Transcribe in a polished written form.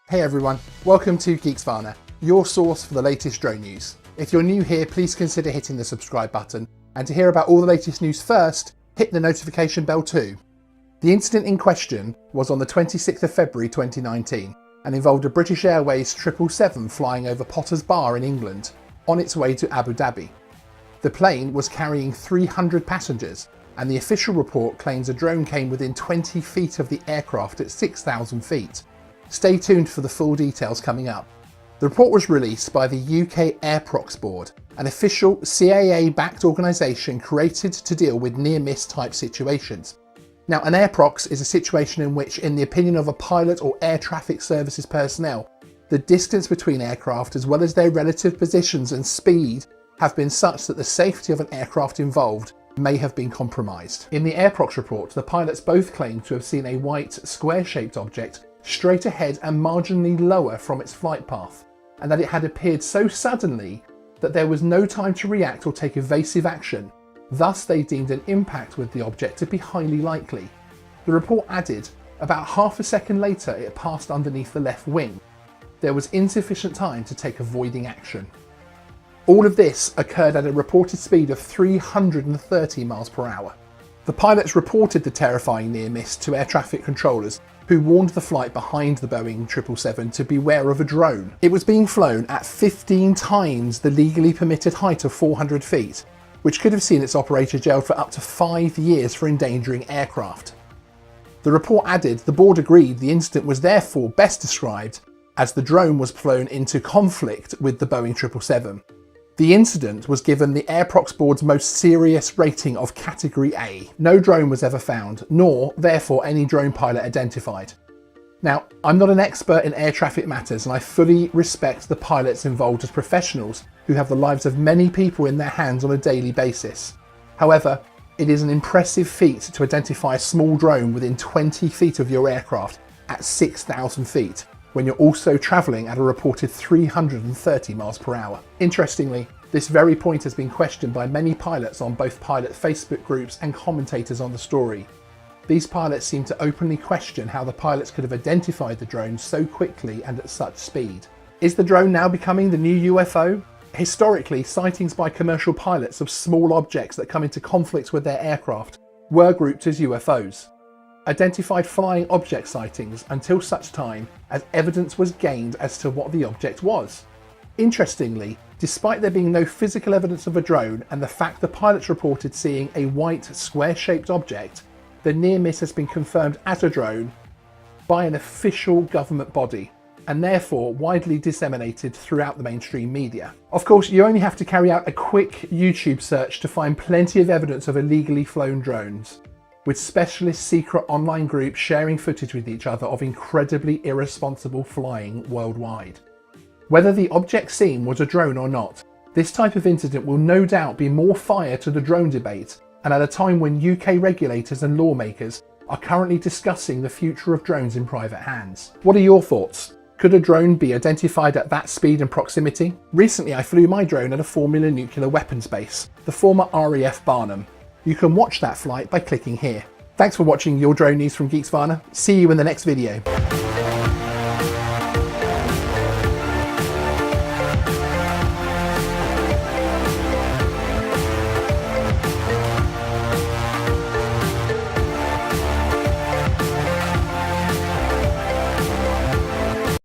Hey everyone, welcome to Geeksvana, your source for the latest drone news. If you're new here, please consider hitting the subscribe button, and to hear about all the latest news first, hit the notification bell too. The incident in question was on the 26th of February 2019 and involved a British Airways 777 flying over Potter's Bar in England on its way to Abu Dhabi. The plane was carrying 300 passengers, and the official report claims a drone came within 20 feet of the aircraft at 6,000 feet. Stay tuned for the full details coming up. The report was released by the UK AirProx board, an official CAA-backed organisation created to deal with near-miss type situations. Now, an AirProx is a situation in which, in the opinion of a pilot or air traffic services personnel, the distance between aircraft as well as their relative positions and speed have been such that the safety of an aircraft involved may have been compromised. In the AirProx report, the pilots both claimed to have seen a white square-shaped object straight ahead and marginally lower from its flight path, and that it had appeared so suddenly that there was no time to react or take evasive action. Thus, they deemed an impact with the object to be highly likely. The report added, about half a second later it passed underneath the left wing. There was insufficient time to take avoiding action. All of this occurred at a reported speed of 330 miles per hour. The pilots reported the terrifying near miss to air traffic controllers, who warned the flight behind the Boeing 777 to beware of a drone. It was being flown at 15 times the legally permitted height of 400 feet, which could have seen its operator jailed for up to 5 years for endangering aircraft. The report added the board agreed the incident was therefore best described as the drone was flown into conflict with the Boeing 777. The incident was given the AirProx board's most serious rating of Category A. No drone was ever found, nor, therefore, any drone pilot identified. Now, I'm not an expert in air traffic matters, and I fully respect the pilots involved as professionals who have the lives of many people in their hands on a daily basis. However, it is an impressive feat to identify a small drone within 20 feet of your aircraft at 6,000 feet. When you're also travelling at a reported 330 miles per hour. Interestingly, this very point has been questioned by many pilots on both pilot Facebook groups and commentators on the story. These pilots seem to openly question how the pilots could have identified the drone so quickly and at such speed. Is the drone now becoming the new UFO? Historically, sightings by commercial pilots of small objects that come into conflict with their aircraft were grouped as UFOs. Identified flying object sightings until such time as evidence was gained as to what the object was. Interestingly, despite there being no physical evidence of a drone and the fact the pilots reported seeing a white square-shaped object, the near miss has been confirmed as a drone by an official government body and therefore widely disseminated throughout the mainstream media. Of course, you only have to carry out a quick YouTube search to find plenty of evidence of illegally flown drones, with specialist secret online groups sharing footage with each other of incredibly irresponsible flying worldwide. Whether the object seen was a drone or not, this type of incident will no doubt be more fire to the drone debate, and at a time when UK regulators and lawmakers are currently discussing the future of drones in private hands. What are your thoughts? Could a drone be identified at that speed and proximity? Recently I flew my drone at a Formula nuclear weapons base, the former RAF Barnum. You can watch that flight by clicking here. Thanks for watching your drone news from Geeksvana. See you in the next video.